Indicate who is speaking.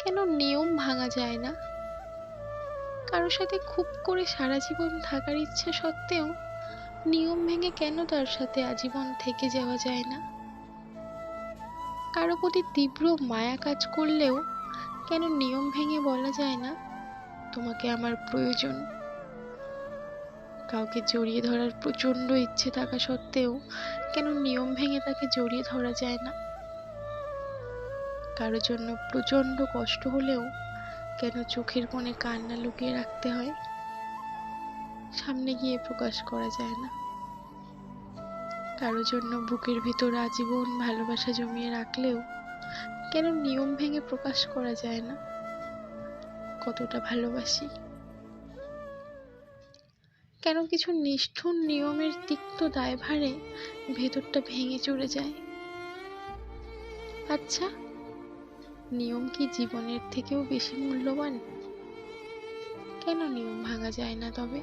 Speaker 1: কেন নিয়ম ভাঙা যায় না? কারোর সাথে খুব করে সারা জীবন থাকার ইচ্ছা সত্ত্বেও নিয়ম ভেঙে কেন তার সাথে আজীবন থেকে যাওয়া যায় না? কারো প্রতি তীব্র মায়া কাজ করলেও কেন নিয়ম ভেঙে বলা যায় না, তোমাকে আমার প্রয়োজন? কাউকে জড়িয়ে ধরার প্রচন্ড ইচ্ছে থাকা সত্ত্বেও কেন নিয়ম ভেঙে তাকে জড়িয়ে ধরা যায় না? কারোর জন্য প্রচন্ড কষ্ট হলেও কেন চোখের কোণে কান্না লুকিয়ে রাখতে হয়, সামনে গিয়ে প্রকাশ করা যায় না? কারোর জন্য বুকের ভিতর আজীবন ভালোবাসা জমিয়ে রাখলেও কেন নিয়ম ভেঙে প্রকাশ করা যায় না কতটা ভালোবাসি? কেন কিছু নিষ্ঠুর নিয়মের তিক্ত দায়ভারে ভেতরটা ভেঙে চড়ে যায়? আচ্ছা, নিয়ম কি জীবনের থেকেও বেশি মূল্যবান? কেন নিয়ম ভাঙা যায় না তবে?